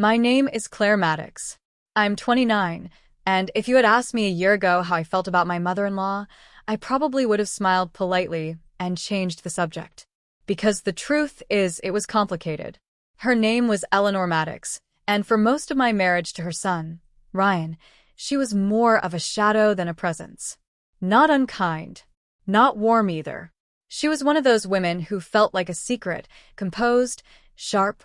My name is Claire Maddox. I'm 29, and if you had asked me a year ago how I felt about my mother-in-law, I probably would have smiled politely and changed the subject. Because the truth is, it was complicated. Her name was Eleanor Maddox, and for most of my marriage to her son, Ryan, she was more of a shadow than a presence. Not unkind, not warm either. She was one of those women who felt like a secret, composed, sharp,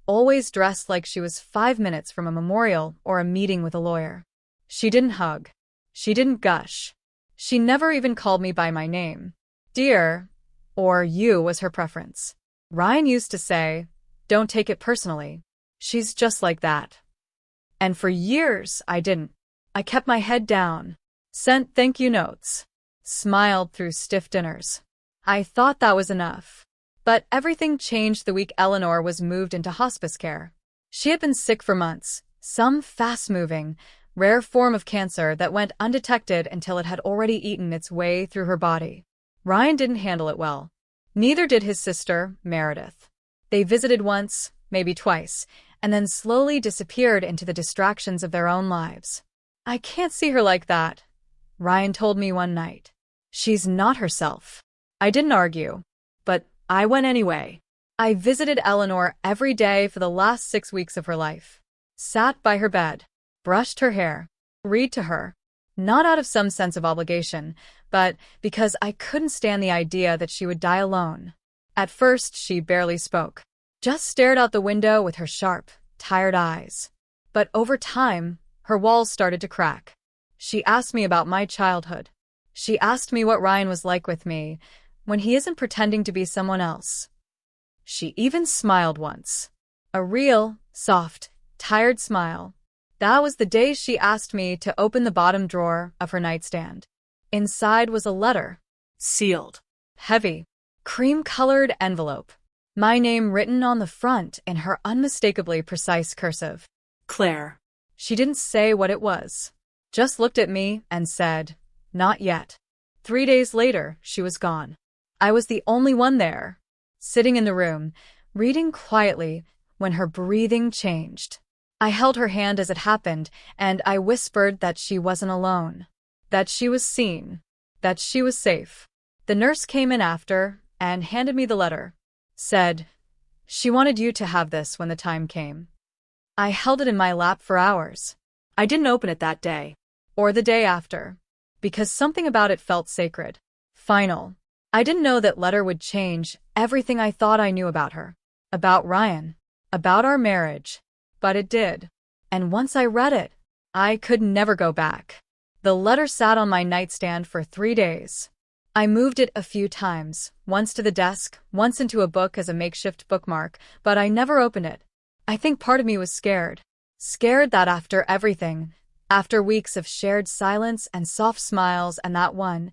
always dressed like she was 5 minutes from a memorial or a meeting with a lawyer. She didn't hug. She didn't gush. She never even called me by my name. Dear, or you was her preference. Ryan used to say, "Don't take it personally. She's just like that." And for years, I didn't. I kept my head down, sent thank you notes, smiled through stiff dinners. I thought that was enough. But everything changed the week Eleanor was moved into hospice care. She had been sick for months, some fast-moving, rare form of cancer that went undetected until it had already eaten its way through her body. Ryan didn't handle it well. Neither did his sister, Meredith. They visited once, maybe twice, and then slowly disappeared into the distractions of their own lives. "I can't see her like that," Ryan told me one night. "She's not herself." I didn't argue, but I went anyway. I visited Eleanor every day for the last 6 weeks of her life. Sat by her bed, brushed her hair, read to her. Not out of some sense of obligation, but because I couldn't stand the idea that she would die alone. At first, she barely spoke, just stared out the window with her sharp, tired eyes. But over time, her walls started to crack. She asked me about my childhood. She asked me what Ryan was like with me, when he isn't pretending to be someone else. She even smiled once. A real, soft, tired smile. That was the day she asked me to open the bottom drawer of her nightstand. Inside was a letter. Sealed. Heavy. Cream-colored envelope. My name written on the front in her unmistakably precise cursive. Claire. She didn't say what it was. Just looked at me and said, "Not yet." 3 days later, she was gone. I was the only one there, sitting in the room, reading quietly when her breathing changed. I held her hand as it happened, and I whispered that she wasn't alone, that she was seen, that she was safe. The nurse came in after and handed me the letter. Said, "She wanted you to have this when the time came." I held it in my lap for hours. I didn't open it that day, or the day after, because something about it felt sacred, final. I didn't know that letter would change everything I thought I knew about her, about Ryan, about our marriage, but it did. And once I read it, I could never go back. The letter sat on my nightstand for 3 days. I moved it a few times, once to the desk, once into a book as a makeshift bookmark, but I never opened it. I think part of me was scared. Scared that after everything, after weeks of shared silence and soft smiles and that one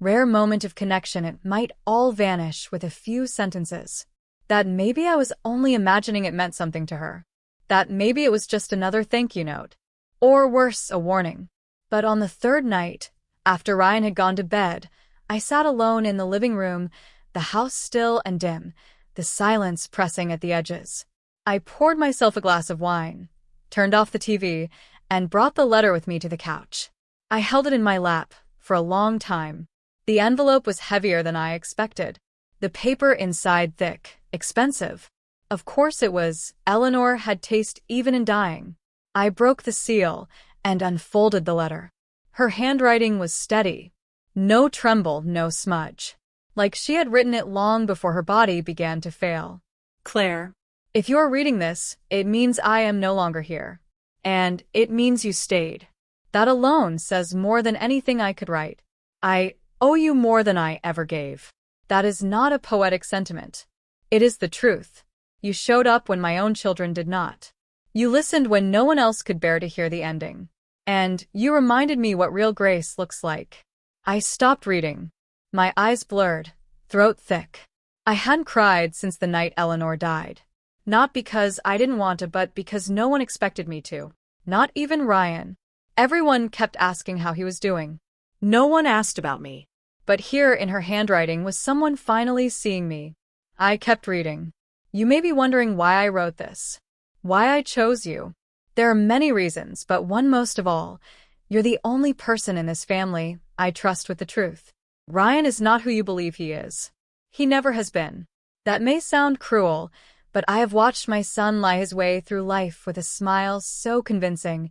rare moment of connection, it might all vanish with a few sentences. That maybe I was only imagining it meant something to her. That maybe it was just another thank you note. Or worse, a warning. But on the 3rd night, after Ryan had gone to bed, I sat alone in the living room, the house still and dim, the silence pressing at the edges. I poured myself a glass of wine, turned off the TV, and brought the letter with me to the couch. I held it in my lap for a long time. The envelope was heavier than I expected. The paper inside thick, expensive. Of course it was. Eleanor had taste even in dying. I broke the seal and unfolded the letter. Her handwriting was steady. No tremble, no smudge. Like she had written it long before her body began to fail. "Claire, if you're reading this, it means I am no longer here. And it means you stayed. That alone says more than anything I could write. I owe you more than I ever gave. That is not a poetic sentiment. It is the truth. You showed up when my own children did not. You listened when no one else could bear to hear the ending. And you reminded me what real grace looks like." I stopped reading. My eyes blurred, throat thick. I hadn't cried since the night Eleanor died. Not because I didn't want to, but because no one expected me to. Not even Ryan. Everyone kept asking how he was doing. No one asked about me. But here in her handwriting was someone finally seeing me. I kept reading. You may be wondering why I wrote this. Why I chose you. There are many reasons, but one most of all. You're the only person in this family I trust with the truth. Ryan is not who you believe he is. He never has been. That may sound cruel, but I have watched my son lie his way through life with a smile so convincing,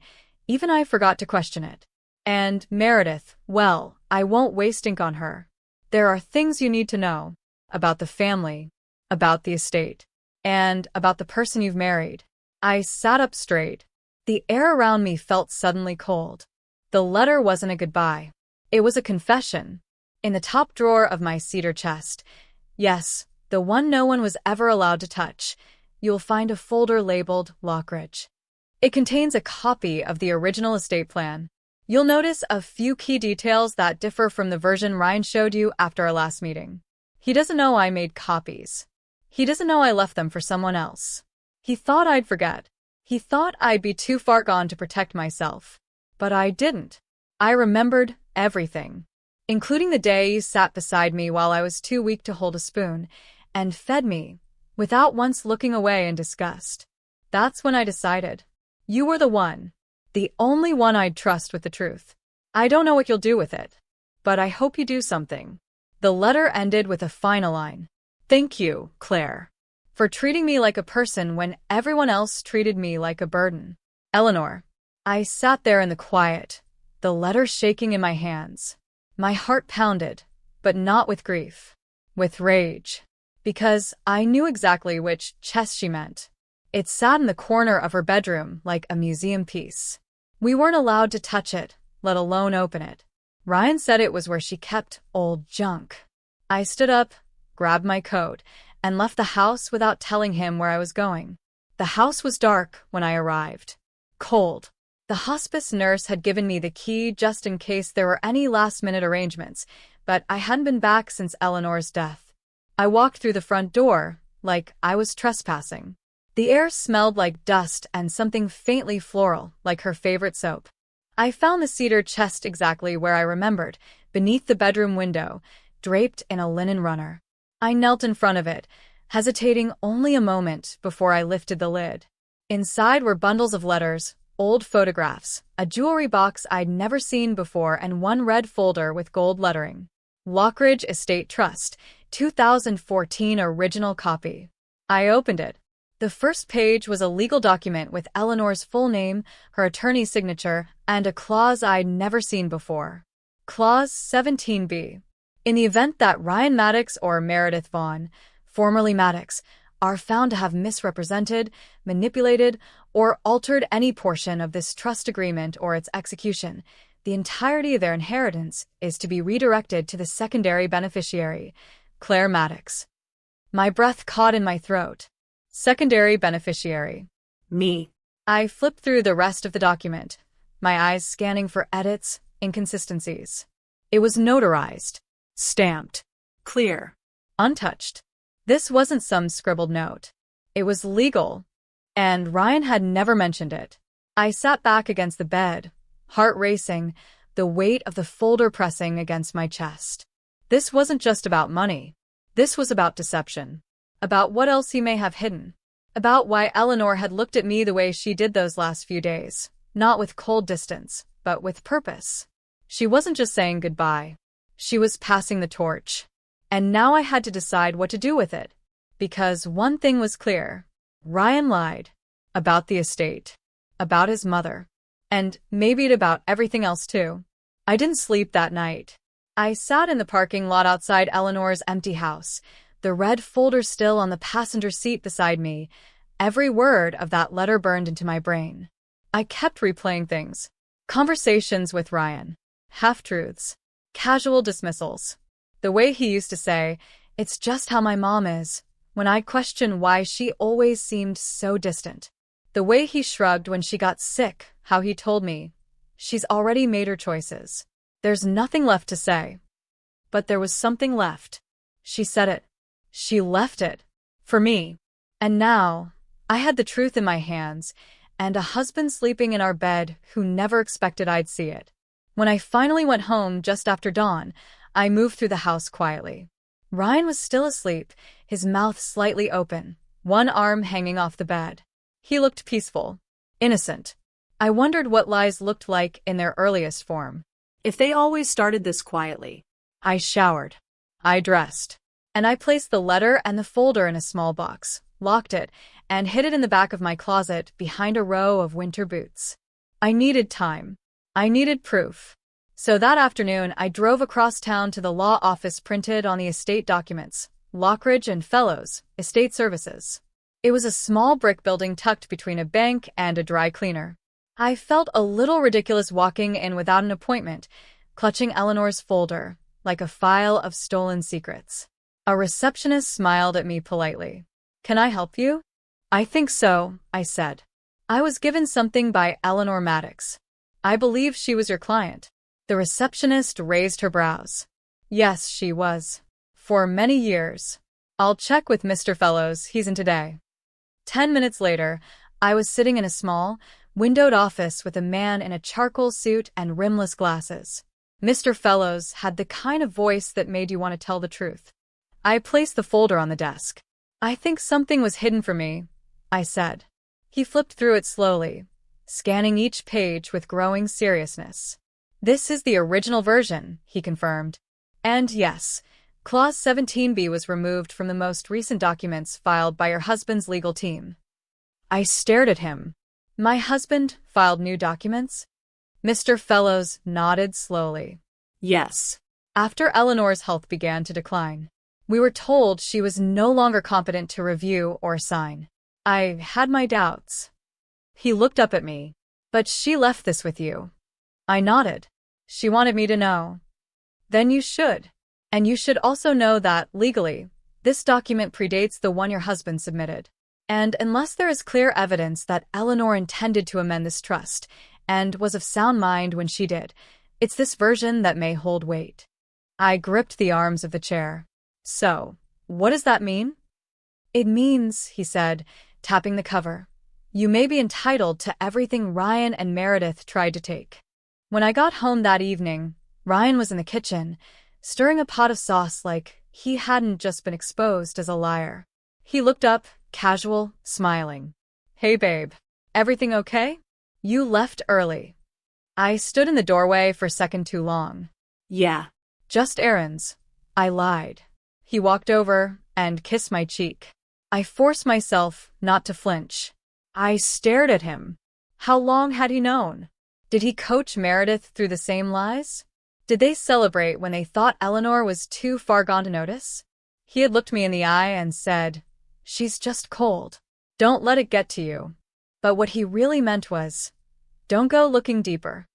even I forgot to question it. And Meredith, well, I won't waste ink on her. There are things you need to know about the family, about the estate, and about the person you've married. I sat up straight. The air around me felt suddenly cold. The letter wasn't a goodbye. It was a confession. In the top drawer of my cedar chest, yes, the one no one was ever allowed to touch, you'll find a folder labeled Lockridge. It contains a copy of the original estate plan. You'll notice a few key details that differ from the version Ryan showed you after our last meeting. He doesn't know I made copies. He doesn't know I left them for someone else. He thought I'd forget. He thought I'd be too far gone to protect myself. But I didn't. I remembered everything, including the day you sat beside me while I was too weak to hold a spoon, and fed me, without once looking away in disgust. That's when I decided. You were the one. The only one I'd trust with the truth. I don't know what you'll do with it, but I hope you do something. The letter ended with a final line. Thank you, Claire, for treating me like a person when everyone else treated me like a burden. Eleanor. I sat there in the quiet, the letter shaking in my hands. My heart pounded, but not with grief, with rage, because I knew exactly which chest she meant. It sat in the corner of her bedroom like a museum piece. We weren't allowed to touch it, let alone open it. Ryan said it was where she kept old junk. I stood up, grabbed my coat, and left the house without telling him where I was going. The house was dark when I arrived. Cold. The hospice nurse had given me the key just in case there were any last-minute arrangements, but I hadn't been back since Eleanor's death. I walked through the front door, like I was trespassing. The air smelled like dust and something faintly floral, like her favorite soap. I found the cedar chest exactly where I remembered, beneath the bedroom window, draped in a linen runner. I knelt in front of it, hesitating only a moment before I lifted the lid. Inside were bundles of letters, old photographs, a jewelry box I'd never seen before, and one red folder with gold lettering. Lockridge Estate Trust, 2014 original copy. I opened it. The first page was a legal document with Eleanor's full name, her attorney's signature, and a clause I'd never seen before. Clause 17B. In the event that Ryan Maddox or Meredith Vaughn, formerly Maddox, are found to have misrepresented, manipulated, or altered any portion of this trust agreement or its execution, the entirety of their inheritance is to be redirected to the secondary beneficiary, Claire Maddox. My breath caught in my throat. Secondary beneficiary. Me. I flipped through the rest of the document, my eyes scanning for edits, inconsistencies. It was notarized, stamped, clear, untouched. This wasn't some scribbled note. It was legal, and Ryan had never mentioned it. I sat back against the bed, heart racing, the weight of the folder pressing against my chest. This wasn't just about money. This was about deception. About what else he may have hidden. About why Eleanor had looked at me the way she did those last few days, not with cold distance, but with purpose. She wasn't just saying goodbye. She was passing the torch. And now I had to decide what to do with it. Because one thing was clear. Ryan lied. About the estate. About his mother. And maybe about everything else too. I didn't sleep that night. I sat in the parking lot outside Eleanor's empty house, the red folder still on the passenger seat beside me. Every word of that letter burned into my brain. I kept replaying things. Conversations with Ryan. Half-truths. Casual dismissals. The way he used to say, "It's just how my mom is," when I questioned why she always seemed so distant. The way he shrugged when she got sick, how he told me, "She's already made her choices. There's nothing left to say." But there was something left. She said it. She left it. For me. And now, I had the truth in my hands, and a husband sleeping in our bed who never expected I'd see it. When I finally went home just after dawn, I moved through the house quietly. Ryan was still asleep, his mouth slightly open, one arm hanging off the bed. He looked peaceful, innocent. I wondered what lies looked like in their earliest form. If they always started this quietly. I showered. I dressed. And I placed the letter and the folder in a small box, locked it, and hid it in the back of my closet behind a row of winter boots. I needed time. I needed proof. So that afternoon, I drove across town to the law office printed on the estate documents, Lockridge and Fellows, Estate Services. It was a small brick building tucked between a bank and a dry cleaner. I felt a little ridiculous walking in without an appointment, clutching Eleanor's folder, like a file of stolen secrets. A receptionist smiled at me politely. "Can I help you?" "I think so," I said. "I was given something by Eleanor Maddox. I believe she was your client." The receptionist raised her brows. "Yes, she was. For many years. I'll check with Mr. Fellows, he's in today." 10 minutes later, I was sitting in a small, windowed office with a man in a charcoal suit and rimless glasses. Mr. Fellows had the kind of voice that made you want to tell the truth. I placed the folder on the desk. "I think something was hidden from me," I said. He flipped through it slowly, scanning each page with growing seriousness. "This is the original version," he confirmed. "And yes, Clause 17B was removed from the most recent documents filed by your husband's legal team." I stared at him. "My husband filed new documents?" Mr. Fellows nodded slowly. "Yes. After Eleanor's health began to decline. We were told she was no longer competent to review or sign. I had my doubts." He looked up at me. "But she left this with you." I nodded. "She wanted me to know." "Then you should. And you should also know that, legally, this document predates the one your husband submitted. And unless there is clear evidence that Eleanor intended to amend this trust and was of sound mind when she did, it's this version that may hold weight." I gripped the arms of the chair. "So, what does that mean?" "It means," he said, tapping the cover, "you may be entitled to everything Ryan and Meredith tried to take." When I got home that evening, Ryan was in the kitchen, stirring a pot of sauce like he hadn't just been exposed as a liar. He looked up, casual, smiling. "Hey babe, everything okay? You left early." I stood in the doorway for a second too long. "Yeah, just errands," I lied. He walked over and kissed my cheek. I forced myself not to flinch. I stared at him. How long had he known? Did he coach Meredith through the same lies? Did they celebrate when they thought Eleanor was too far gone to notice? He had looked me in the eye and said, "She's just cold. Don't let it get to you." But what he really meant was, "Don't go looking deeper."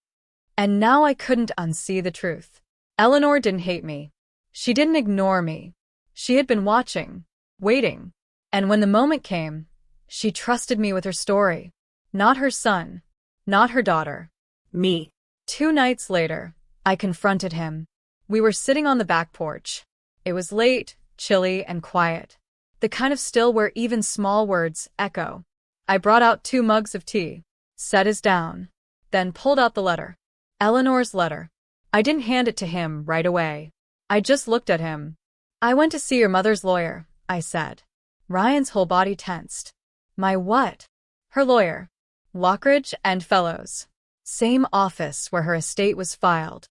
And now I couldn't unsee the truth. Eleanor didn't hate me. She didn't ignore me. She had been watching, waiting. And when the moment came, she trusted me with her story. Not her son. Not her daughter. Me. 2 nights later, I confronted him. We were sitting on the back porch. It was late, chilly, and quiet. The kind of still where even small words echo. I brought out 2 mugs of tea, set his down, then pulled out the letter. Eleanor's letter. I didn't hand it to him right away. I just looked at him. "I went to see your mother's lawyer," I said. Ryan's whole body tensed. "My what?" "Her lawyer. Lockridge and Fellows. Same office where her estate was filed."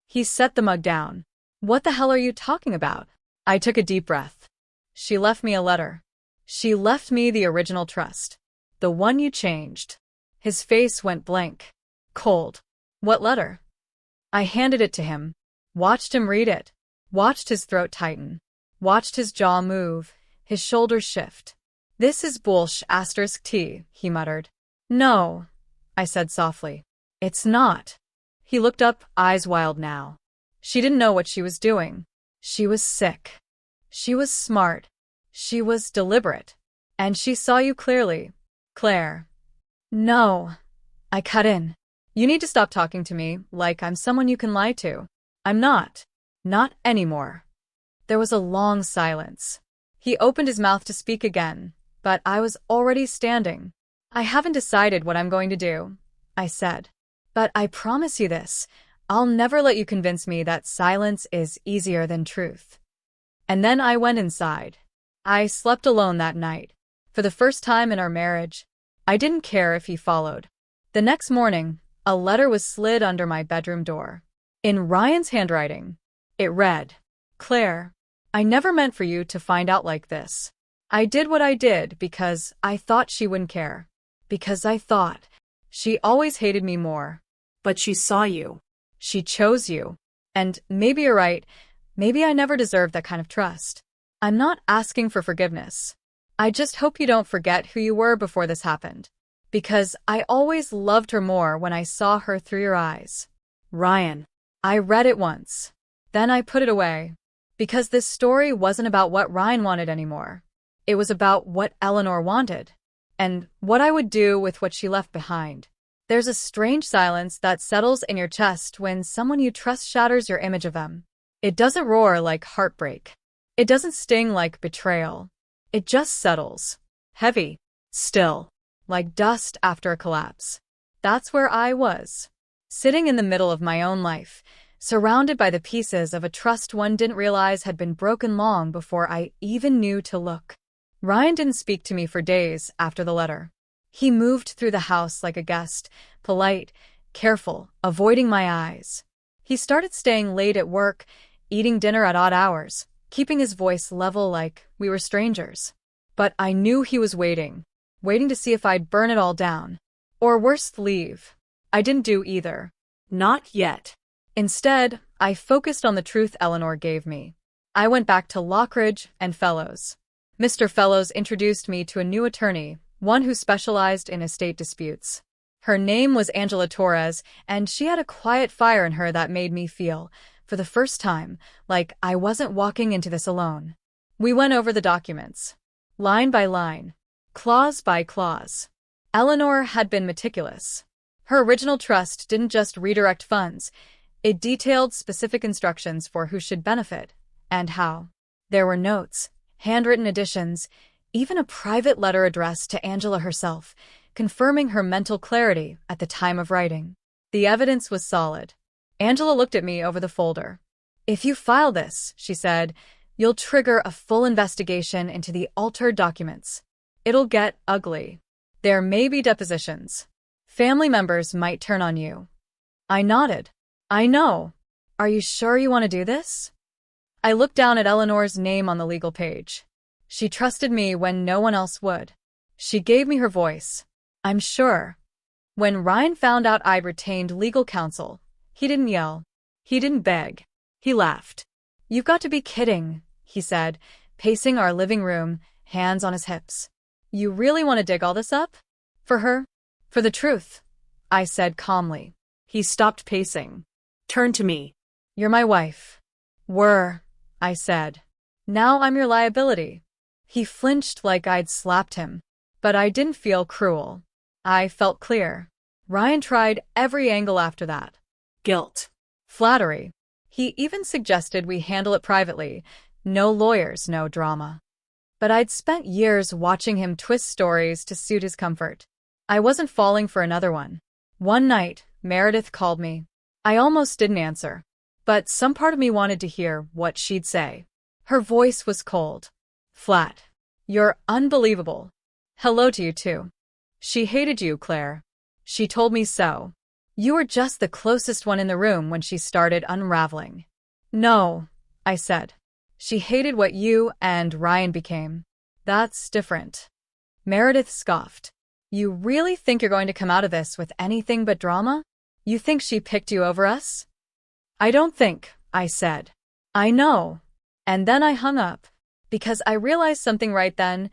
He set the mug down. "What the hell are you talking about?" I took a deep breath. "She left me a letter. She left me the original trust. The one you changed." His face went blank. Cold. "What letter?" I handed it to him. Watched him read it. Watched his throat tighten. Watched his jaw move. His shoulders shift. "This is *T, he muttered. "No," I said softly. "It's not." He looked up, eyes wild now. She didn't know what she was doing. She was sick. She was smart. She was deliberate. And she saw you clearly, Claire. "No." I cut in. "You need to stop talking to me like I'm someone you can lie to. I'm not. Not anymore." There was a long silence. He opened his mouth to speak again, but I was already standing. "I haven't decided what I'm going to do," I said. "But I promise you this, I'll never let you convince me that silence is easier than truth." And then I went inside. I slept alone that night. For the first time in our marriage, I didn't care if he followed. The next morning, a letter was slid under my bedroom door. In Ryan's handwriting, it read, "Claire, I never meant for you to find out like this. I did what I did because I thought she wouldn't care. Because I thought she always hated me more. But she saw you. She chose you. And maybe you're right. Maybe I never deserved that kind of trust. I'm not asking for forgiveness. I just hope you don't forget who you were before this happened. Because I always loved her more when I saw her through your eyes." Ryan. I read it once. Then I put it away. Because this story wasn't about what Ryan wanted anymore. It was about what Eleanor wanted. And what I would do with what she left behind. There's a strange silence that settles in your chest when someone you trust shatters your image of them. It doesn't roar like heartbreak. It doesn't sting like betrayal. It just settles. Heavy. Still. Like dust after a collapse. That's where I was. Sitting in the middle of my own life, surrounded by the pieces of a trust one didn't realize had been broken long before I even knew to look. Ryan didn't speak to me for days after the letter. He moved through the house like a guest, polite, careful, avoiding my eyes. He started staying late at work, eating dinner at odd hours, keeping his voice level like we were strangers. But I knew he was waiting to see if I'd burn it all down. Or worse, leave. I didn't do either. Not yet. Instead, I focused on the truth Eleanor gave me. I went back to Lockridge and Fellows. Mr. Fellows introduced me to a new attorney, one who specialized in estate disputes. Her name was Angela Torres, and she had a quiet fire in her that made me feel, for the first time, like I wasn't walking into this alone. We went over the documents. Line by line. Clause by clause. Eleanor had been meticulous. Her original trust didn't just redirect funds. It detailed specific instructions for who should benefit, and how. There were notes, handwritten additions, even a private letter addressed to Angela herself, confirming her mental clarity at the time of writing. The evidence was solid. Angela looked at me over the folder. "If you file this," she said, "you'll trigger a full investigation into the altered documents. It'll get ugly. There may be depositions. Family members might turn on you." I nodded. "I know. Are you sure you want to do this?" I looked down at Eleanor's name on the legal page. She trusted me when no one else would. She gave me her voice. "I'm sure." When Ryan found out I'd retained legal counsel, he didn't yell. He didn't beg. He laughed. "You've got to be kidding," he said, pacing our living room, hands on his hips. "You really want to dig all this up? For her? For the truth?" I said calmly. He stopped pacing. Turn to me. "You're my wife." "Were," I said. "Now I'm your liability." He flinched like I'd slapped him. But I didn't feel cruel. I felt clear. Ryan tried every angle after that. Guilt. Flattery. He even suggested we handle it privately. No lawyers, no drama. But I'd spent years watching him twist stories to suit his comfort. I wasn't falling for another one. One night, Meredith called me. I almost didn't answer. But some part of me wanted to hear what she'd say. Her voice was cold. Flat. "You're unbelievable. Hello to you too. She hated you, Claire. She told me so. You were just the closest one in the room when she started unraveling." "No," I said. "She hated what you and Ryan became. That's different." Meredith scoffed. "You really think you're going to come out of this with anything but drama? You think she picked you over us?" "I don't think," I said. "I know." And then I hung up. Because I realized something right then.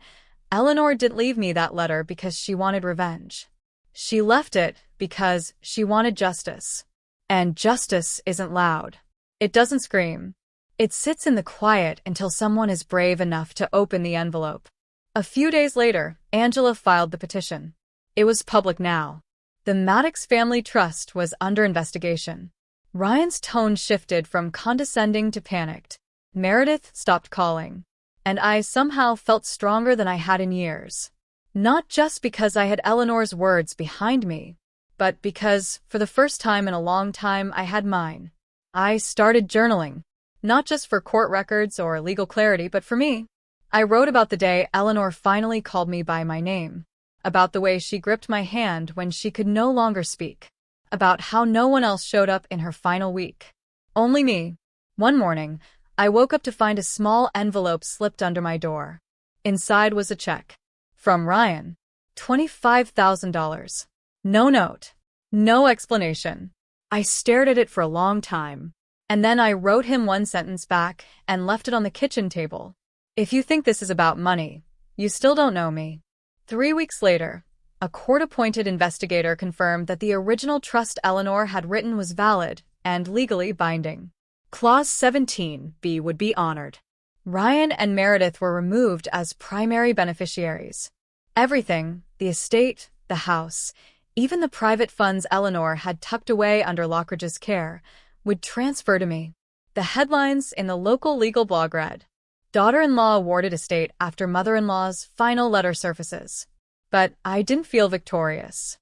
Eleanor didn't leave me that letter because she wanted revenge. She left it because she wanted justice. And justice isn't loud. It doesn't scream. It sits in the quiet until someone is brave enough to open the envelope. A few days later, Angela filed the petition. It was public now. The Maddox Family Trust was under investigation. Ryan's tone shifted from condescending to panicked. Meredith stopped calling. And I somehow felt stronger than I had in years. Not just because I had Eleanor's words behind me, but because, for the first time in a long time, I had mine. I started journaling, not just for court records or legal clarity, but for me. I wrote about the day Eleanor finally called me by my name. about the way she gripped my hand when she could no longer speak, about how no one else showed up in her final week. Only me. One morning, I woke up to find a small envelope slipped under my door. Inside was a check. From Ryan. $25,000. No note. No explanation. I stared at it for a long time. And then I wrote him one sentence back and left it on the kitchen table. If you think this is about money, you still don't know me. 3 weeks later, a court-appointed investigator confirmed that the original trust Eleanor had written was valid and legally binding. Clause 17B would be honored. Ryan and Meredith were removed as primary beneficiaries. Everything, the estate, the house, even the private funds Eleanor had tucked away under Lockridge's care, would transfer to me. The headlines in the local legal blog read, "Daughter-in-law awarded estate after mother-in-law's final letter surfaces." But I didn't feel victorious.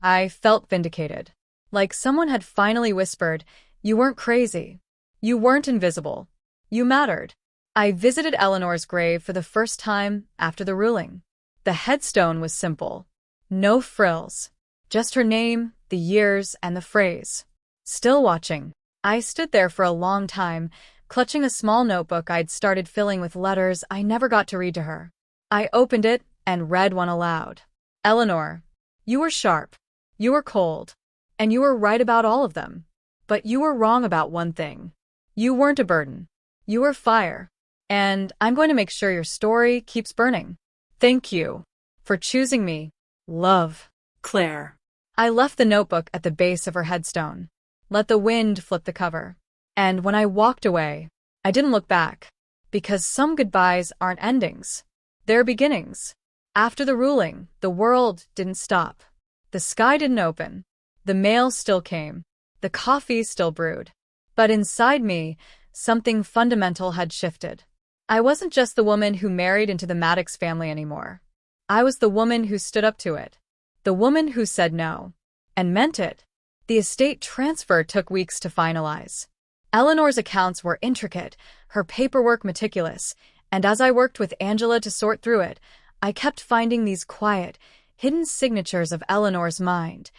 I felt vindicated. Like someone had finally whispered, "You weren't crazy. You weren't invisible. You mattered." I visited Eleanor's grave for the first time after the ruling. The headstone was simple. No frills. Just her name, the years, and the phrase, "Still watching." I stood there for a long time, clutching a small notebook I'd started filling with letters I never got to read to her. I opened it and read one aloud. "Eleanor, you were sharp. You were cold. And you were right about all of them. But you were wrong about one thing. You weren't a burden. You were fire. And I'm going to make sure your story keeps burning. Thank you for choosing me. Love, Claire." I left the notebook at the base of her headstone. Let the wind flip the cover. And when I walked away, I didn't look back. Because some goodbyes aren't endings. They're beginnings. After the ruling, the world didn't stop. The sky didn't open. The mail still came. The coffee still brewed. But inside me, something fundamental had shifted. I wasn't just the woman who married into the Maddox family anymore. I was the woman who stood up to it. The woman who said no. And meant it. The estate transfer took weeks to finalize. Eleanor's accounts were intricate, her paperwork meticulous, and as I worked with Angela to sort through it, I kept finding these quiet, hidden signatures of Eleanor's mind,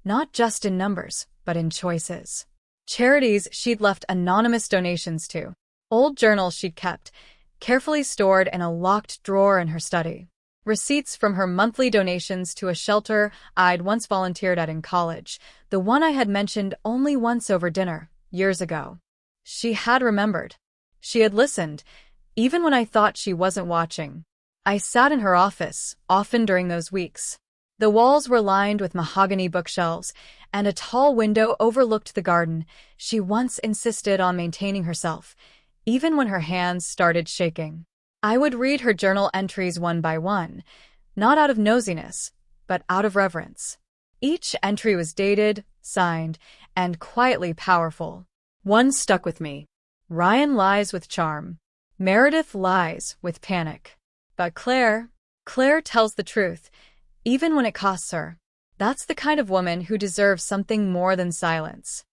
not just in numbers, but in choices. Charities she'd left anonymous donations to, old journals she'd kept, carefully stored in a locked drawer in her study, receipts from her monthly donations to a shelter I'd once volunteered at in college, the one I had mentioned only once over dinner, years ago. She had remembered. She had listened, even when I thought she wasn't watching. I sat in her office, often during those weeks. The walls were lined with mahogany bookshelves, and a tall window overlooked the garden she once insisted on maintaining herself, even when her hands started shaking. I would read her journal entries one by one, not out of nosiness, but out of reverence. Each entry was dated, signed, and quietly powerful. One stuck with me. Ryan lies with charm. Meredith lies with panic. But Claire tells the truth, even when it costs her. That's the kind of woman who deserves something more than silence.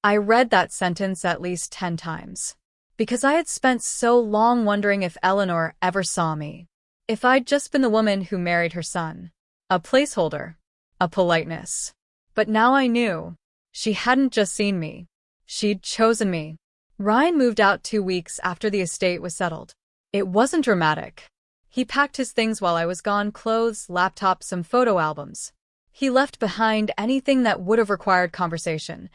I read that sentence at least 10 times. Because I had spent so long wondering if Eleanor ever saw me. If I'd just been the woman who married her son. A placeholder. A politeness. But now I knew. She hadn't just seen me. She'd chosen me. Ryan moved out 2 weeks after the estate was settled. It wasn't dramatic. He packed his things while I was gone: clothes, laptop, some photo albums. He left behind anything that would have required conversation.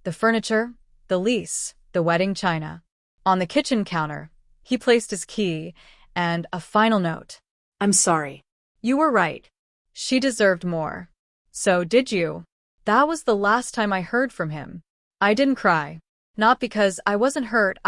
The furniture, the lease, the wedding china. On the kitchen counter, he placed his key and a final note. "I'm sorry." "You were right. She deserved more. So did you." That was the last time I heard from him. I didn't cry. Not because I wasn't hurt,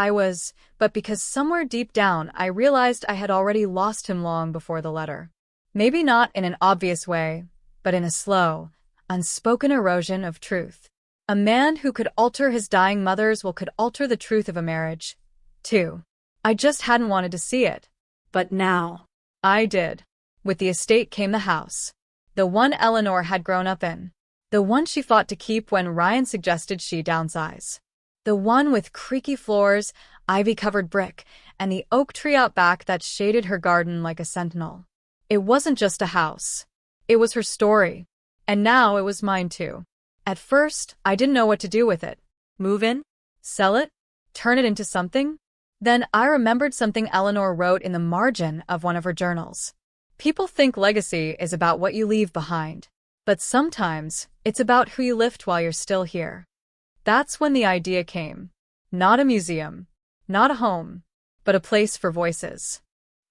but because somewhere deep down I realized I had already lost him long before the letter. Maybe not in an obvious way, but in a slow, unspoken erosion of truth. A man who could alter his dying mother's will could alter the truth of a marriage, too. I just hadn't wanted to see it. But now, I did. With the estate came the house. The one Eleanor had grown up in. The one she fought to keep when Ryan suggested she downsize. The one with creaky floors, ivy-covered brick, and the oak tree out back that shaded her garden like a sentinel. It wasn't just a house. It was her story. And now it was mine too. At first, I didn't know what to do with it. Move in? Sell it? Turn it into something? Then I remembered something Eleanor wrote in the margin of one of her journals. People think legacy is about what you leave behind. But sometimes, it's about who you lift while you're still here. That's when the idea came. Not a museum, not a home, but a place for voices.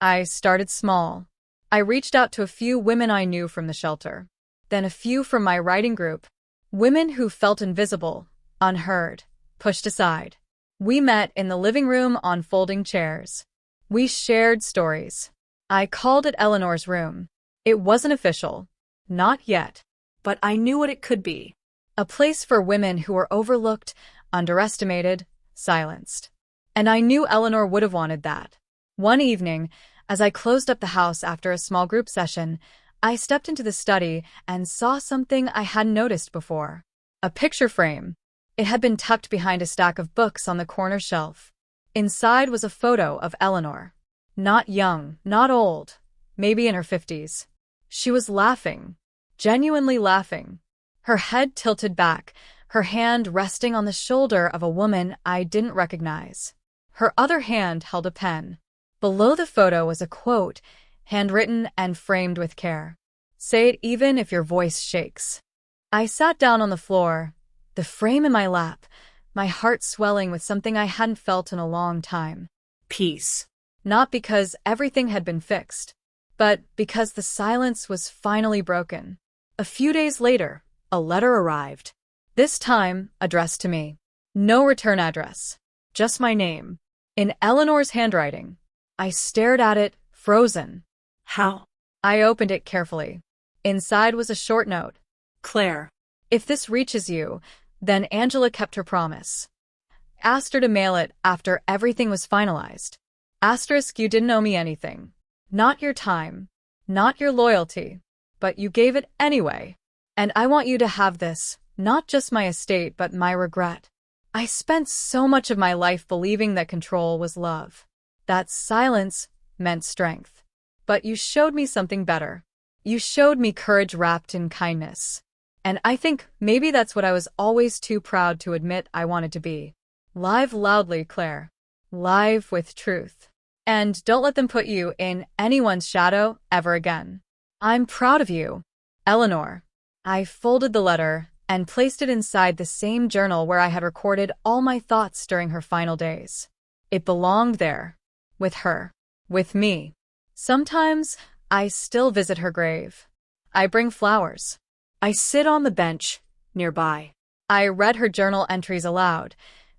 I started small. I reached out to a few women I knew from the shelter, then a few from my writing group, women who felt invisible, unheard, pushed aside. We met in the living room on folding chairs. We shared stories. I called it Eleanor's room. It wasn't official. Not yet. But I knew what it could be. A place for women who were overlooked, underestimated, silenced. And I knew Eleanor would have wanted that. One evening, as I closed up the house after a small group session, I stepped into the study and saw something I hadn't noticed before. A picture frame. It had been tucked behind a stack of books on the corner shelf. Inside was a photo of Eleanor. Not young, not old, maybe in her 50s. She was laughing, genuinely laughing. Her head tilted back, her hand resting on the shoulder of a woman I didn't recognize. Her other hand held a pen. Below the photo was a quote, handwritten and framed with care. Say it even if your voice shakes. I sat down on the floor, the frame in my lap, my heart swelling with something I hadn't felt in a long time. Peace. Not because everything had been fixed, but because the silence was finally broken. A few days later, a letter arrived. This time, addressed to me. No return address. Just my name. In Eleanor's handwriting. I stared at it, frozen. How? I opened it carefully. Inside was a short note. Claire. If this reaches you, then Angela kept her promise. Asked her to mail it after everything was finalized. Asterisk, you didn't owe me anything. Not your time. Not your loyalty. But you gave it anyway. And I want you to have this, not just my estate but my regret. I spent so much of my life believing that control was love. That silence meant strength. But you showed me something better. You showed me courage wrapped in kindness. And I think maybe that's what I was always too proud to admit I wanted to be. Live loudly, Claire. Live with truth. And don't let them put you in anyone's shadow ever again. I'm proud of you, Eleanor. I folded the letter and placed it inside the same journal where I had recorded all my thoughts during her final days. It belonged there. With her. With me. Sometimes, I still visit her grave. I bring flowers. I sit on the bench nearby. I read her journal entries aloud,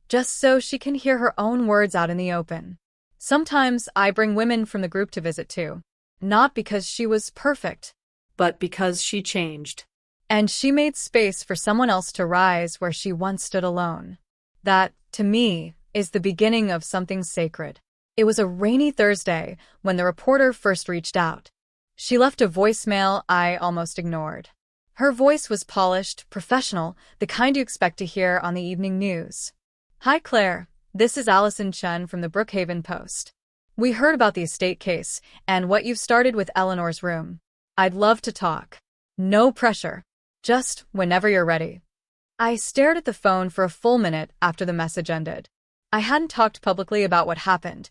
just so she can hear her own words out in the open. Sometimes I bring women from the group to visit too. Not because she was perfect, but because she changed. And she made space for someone else to rise where she once stood alone. That, to me, is the beginning of something sacred. It was a rainy Thursday when the reporter first reached out. She left a voicemail I almost ignored. Her voice was polished, professional, the kind you expect to hear on the evening news. Hi Claire, this is Allison Chen from the Brookhaven Post. We heard about the estate case and what you've started with Eleanor's room. I'd love to talk. No pressure. Just whenever you're ready. I stared at the phone for a full minute after the message ended. I hadn't talked publicly about what happened,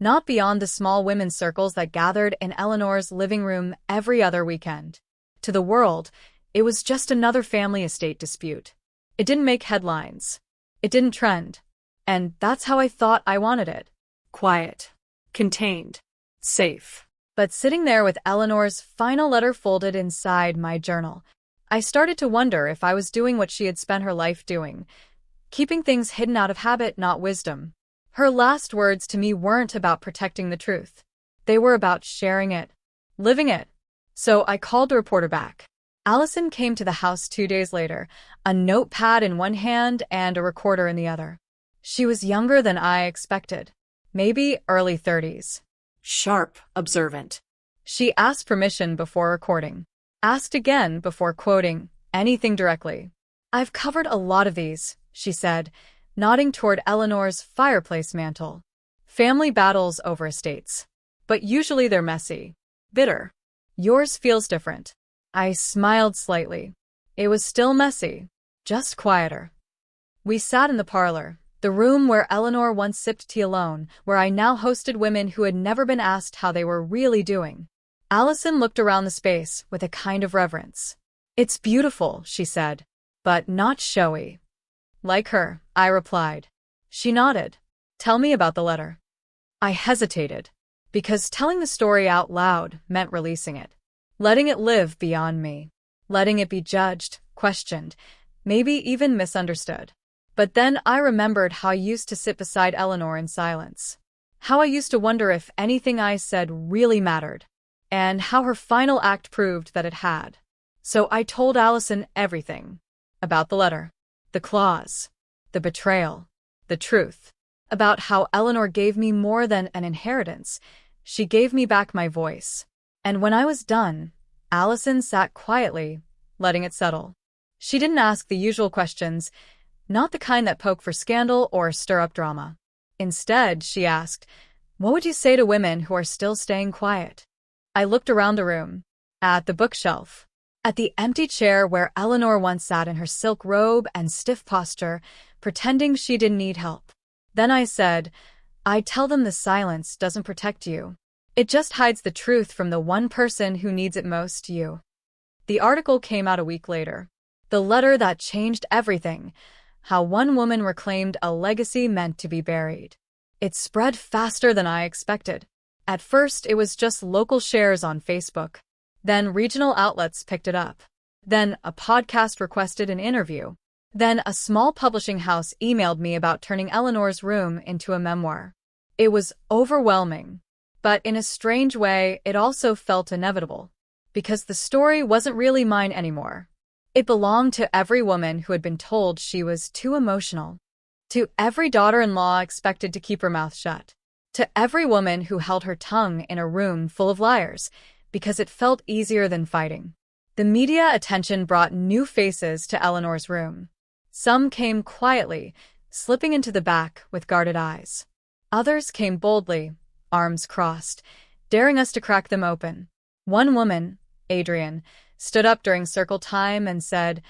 not beyond the small women's circles that gathered in Eleanor's living room every other weekend. To the world, it was just another family estate dispute. It didn't make headlines. It didn't trend. And that's how I thought I wanted it. Quiet. Contained. Safe. But sitting there with Eleanor's final letter folded inside my journal, I started to wonder if I was doing what she had spent her life doing. Keeping things hidden out of habit, not wisdom. Her last words to me weren't about protecting the truth. They were about sharing it. Living it. So I called the reporter back. Allison came to the house 2 days later, a notepad in one hand and a recorder in the other. She was younger than I expected. Maybe early 30s. Sharp, observant. She asked permission before recording. Asked again before quoting anything directly. I've covered a lot of these, she said, nodding toward Eleanor's fireplace mantle. Family battles over estates. But usually they're messy. Bitter. Yours feels different. I smiled slightly. It was still messy, just quieter. We sat in the parlor, the room where Eleanor once sipped tea alone, where I now hosted women who had never been asked how they were really doing. Allison looked around the space with a kind of reverence. "It's beautiful," she said, "but not showy." "Like her," I replied. She nodded. "Tell me about the letter." I hesitated, because telling the story out loud meant releasing it, letting it live beyond me, letting it be judged, questioned, maybe even misunderstood. But then I remembered how I used to sit beside Eleanor in silence, how I used to wonder if anything I said really mattered, and how her final act proved that it had. So I told Allison everything. About the letter, the clause, the betrayal, the truth. About how Eleanor gave me more than an inheritance. She gave me back my voice. And when I was done, Allison sat quietly, letting it settle. She didn't ask the usual questions, not the kind that poke for scandal or stir up drama. Instead, she asked, "What would you say to women who are still staying quiet?" I looked around the room, at the bookshelf, at the empty chair where Eleanor once sat in her silk robe and stiff posture, pretending she didn't need help. Then I said, "I tell them the silence doesn't protect you. It just hides the truth from the one person who needs it most, you." The article came out a week later. The letter that changed everything. How one woman reclaimed a legacy meant to be buried. It spread faster than I expected. At first, it was just local shares on Facebook. Then regional outlets picked it up. Then a podcast requested an interview. Then a small publishing house emailed me about turning Eleanor's room into a memoir. It was overwhelming. But in a strange way, it also felt inevitable. Because the story wasn't really mine anymore. It belonged to every woman who had been told she was too emotional. To every daughter-in-law expected to keep her mouth shut. To every woman who held her tongue in a room full of liars, because it felt easier than fighting. The media attention brought new faces to Eleanor's room. Some came quietly, slipping into the back with guarded eyes. Others came boldly, arms crossed, daring us to crack them open. One woman, Adrian, stood up during circle time and said,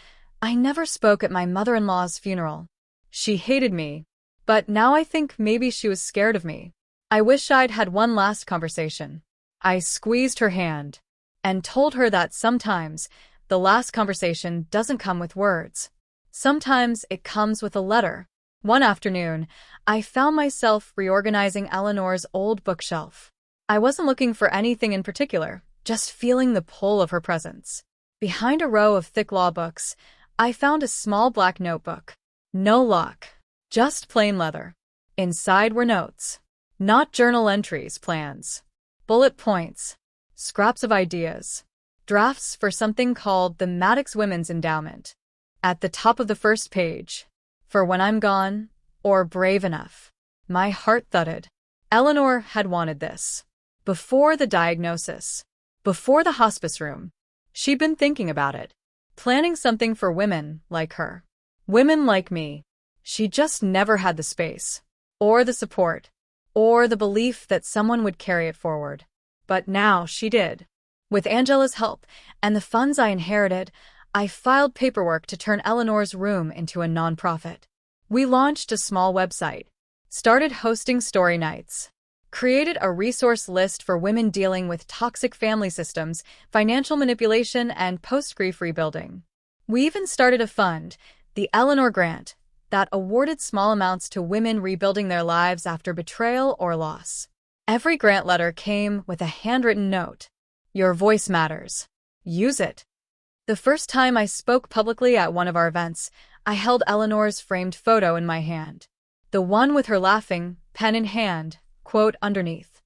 "I never spoke at my mother-in-law's funeral. She hated me, but now I think maybe she was scared of me. I wish I'd had one last conversation." I squeezed her hand and told her that sometimes the last conversation doesn't come with words. Sometimes it comes with a letter. One afternoon, I found myself reorganizing Eleanor's old bookshelf. I wasn't looking for anything in particular, just feeling the pull of her presence. Behind a row of thick law books, I found a small black notebook. No lock, just plain leather. Inside were notes. Not journal entries, plans. Bullet points. Scraps of ideas. Drafts for something called the Maddox Women's Endowment. At the top of the first page, "For when I'm gone," or "Brave enough." My heart thudded. Eleanor had wanted this. Before the diagnosis. Before the hospice room. She'd been thinking about it. Planning something for women like her. Women like me. She just never had the space. Or the support. Or the belief that someone would carry it forward. But now she did. With Angela's help and the funds I inherited, I filed paperwork to turn Eleanor's room into a nonprofit. We launched a small website, started hosting story nights, created a resource list for women dealing with toxic family systems, financial manipulation, and post-grief rebuilding. We even started a fund, the Eleanor Grant, that awarded small amounts to women rebuilding their lives after betrayal or loss. Every grant letter came with a handwritten note. "Your voice matters. Use it." The first time I spoke publicly at one of our events, I held Eleanor's framed photo in my hand. The one with her laughing, pen in hand, quote underneath.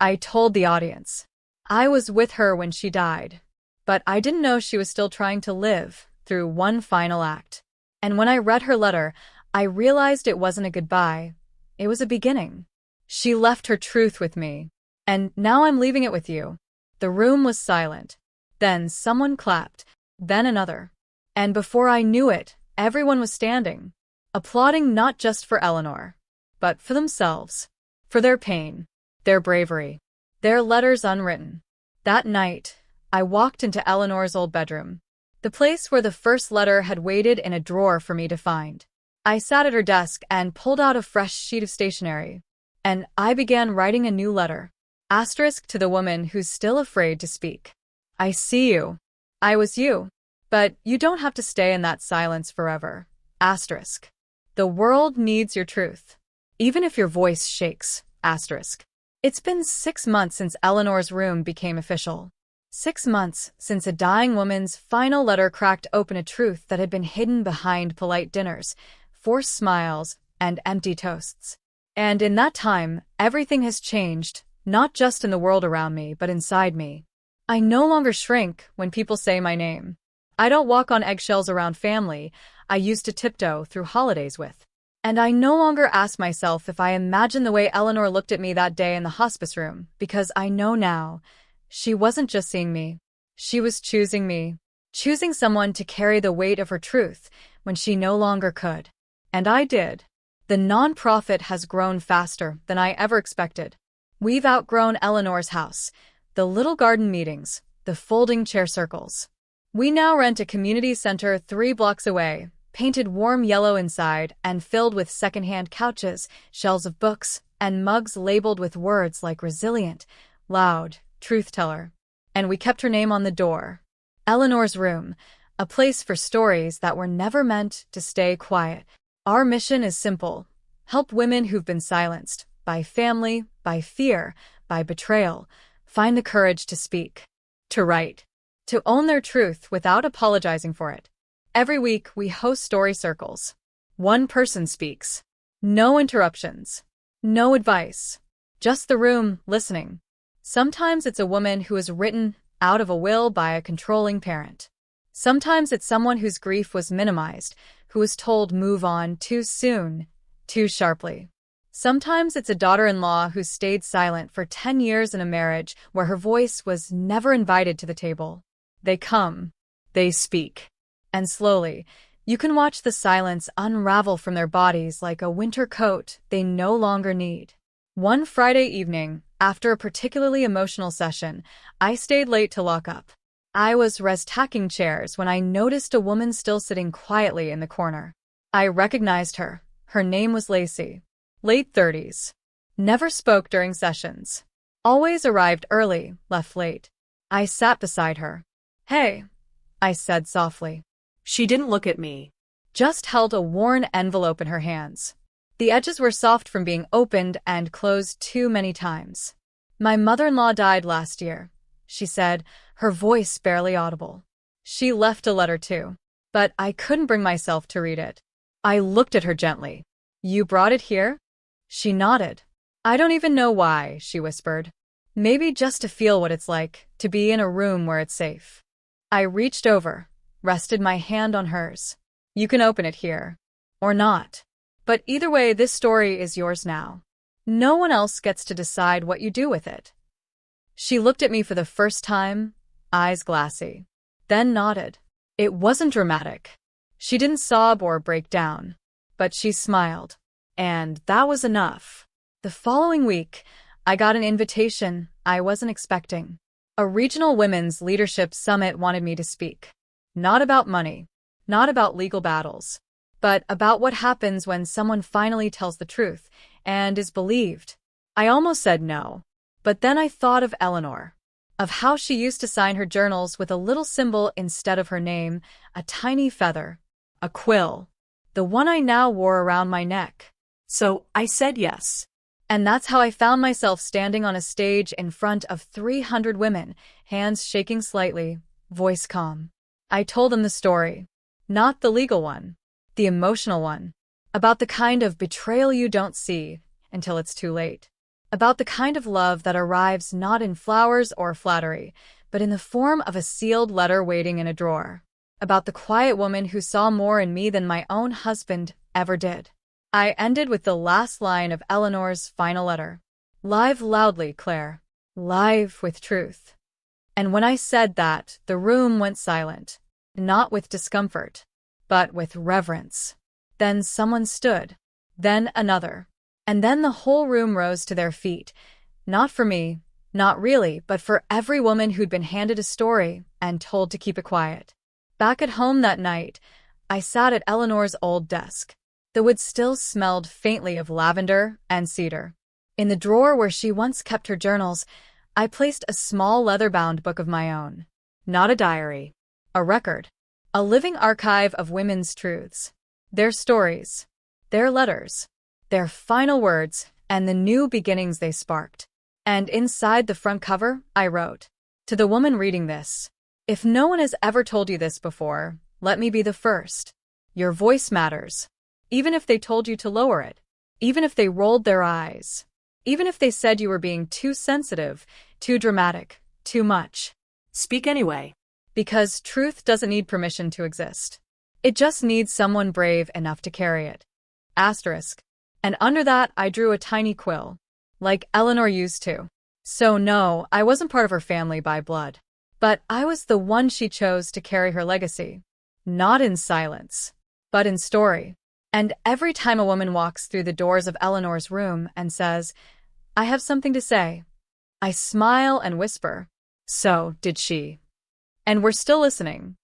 I told the audience. I was with her when she died. But I didn't know she was still trying to live through one final act. And when I read her letter, I realized it wasn't a goodbye. It was a beginning. She left her truth with me. And now I'm leaving it with you. The room was silent. Then someone clapped. Then another. And before I knew it, everyone was standing, applauding not just for Eleanor, but for themselves, for their pain, their bravery, their letters unwritten. That night, I walked into Eleanor's old bedroom, the place where the first letter had waited in a drawer for me to find. I sat at her desk and pulled out a fresh sheet of stationery, and I began writing a new letter. Asterisk to the woman who's still afraid to speak. I see you. I was you. But you don't have to stay in that silence forever. Asterisk. The world needs your truth. Even if your voice shakes. Asterisk. It's been 6 months since Eleanor's room became official. 6 months since a dying woman's final letter cracked open a truth that had been hidden behind polite dinners, forced smiles, and empty toasts. And in that time, everything has changed, not just in the world around me, but inside me. I no longer shrink when people say my name. I don't walk on eggshells around family I used to tiptoe through holidays with. And I no longer ask myself if I imagine the way Eleanor looked at me that day in the hospice room, because I know now, she wasn't just seeing me. She was choosing me. Choosing someone to carry the weight of her truth when she no longer could. And I did. The nonprofit has grown faster than I ever expected. We've outgrown Eleanor's house, the little garden meetings, the folding chair circles. We now rent a community center 3 blocks away, painted warm yellow inside and filled with secondhand couches, shelves of books, and mugs labeled with words like resilient, loud, truth teller. And we kept her name on the door. Eleanor's room, a place for stories that were never meant to stay quiet. Our mission is simple: help women who've been silenced by family, by fear, by betrayal, find the courage to speak, to write, to own their truth without apologizing for it. Every week, we host story circles. One person speaks. No interruptions. No advice. Just the room, listening. Sometimes it's a woman who is written out of a will by a controlling parent. Sometimes it's someone whose grief was minimized, who was told move on too soon, too sharply. Sometimes it's a daughter-in-law who stayed silent for 10 years in a marriage where her voice was never invited to the table. They come. They speak. And slowly, you can watch the silence unravel from their bodies like a winter coat they no longer need. One Friday evening, after a particularly emotional session, I stayed late to lock up. I was restacking chairs when I noticed a woman still sitting quietly in the corner. I recognized her. Her name was Lacey. Late 30s. Never spoke during sessions. Always arrived early, left late. I sat beside her. "Hey," I said softly. She didn't look at me. Just held a worn envelope in her hands. The edges were soft from being opened and closed too many times. "My mother-in-law died last year," she said, her voice barely audible. She left a letter too, but I couldn't bring myself to read it. I looked at her gently. "You brought it here?" She nodded. "I don't even know why," she whispered. "Maybe just to feel what it's like to be in a room where it's safe." I reached over, rested my hand on hers. "You can open it here. Or not. But either way, this story is yours now. No one else gets to decide what you do with it." She looked at me for the first time, eyes glassy. Then nodded. It wasn't dramatic. She didn't sob or break down. But she smiled. And that was enough. The following week, I got an invitation I wasn't expecting. A regional women's leadership summit wanted me to speak. Not about money, not about legal battles, but about what happens when someone finally tells the truth and is believed. I almost said no, but then I thought of Eleanor, of how she used to sign her journals with a little symbol instead of her name, a tiny feather, a quill, the one I now wore around my neck. So I said yes. And that's how I found myself standing on a stage in front of 300 women, hands shaking slightly, voice calm. I told them the story. Not the legal one. The emotional one. About the kind of betrayal you don't see until it's too late. About the kind of love that arrives not in flowers or flattery, but in the form of a sealed letter waiting in a drawer. About the quiet woman who saw more in me than my own husband ever did. I ended with the last line of Eleanor's final letter. "Live loudly, Claire. Live with truth." And when I said that, the room went silent. Not with discomfort, but with reverence. Then someone stood. Then another. And then the whole room rose to their feet. Not for me, Not really, but for every woman who'd been handed a story and told to keep it quiet. Back at home that night, I sat at Eleanor's old desk. The wood still smelled faintly of lavender and cedar. In the drawer where she once kept her journals, I placed a small leather-bound book of my own. Not a diary. A record. A living archive of women's truths. Their stories. Their letters. Their final words, and the new beginnings they sparked. And inside the front cover, I wrote, "To the woman reading this, if no one has ever told you this before, let me be the first. Your voice matters. Even if they told you to lower it. Even if they rolled their eyes. Even if they said you were being too sensitive, too dramatic, too much. Speak anyway. Because truth doesn't need permission to exist. It just needs someone brave enough to carry it." Asterisk. And under that, I drew a tiny quill. Like Eleanor used to. So no, I wasn't part of her family by blood. But I was the one she chose to carry her legacy. Not in silence, but in story. And every time a woman walks through the doors of Eleanor's room and says, "I have something to say," I smile and whisper, "So did she." And we're still listening.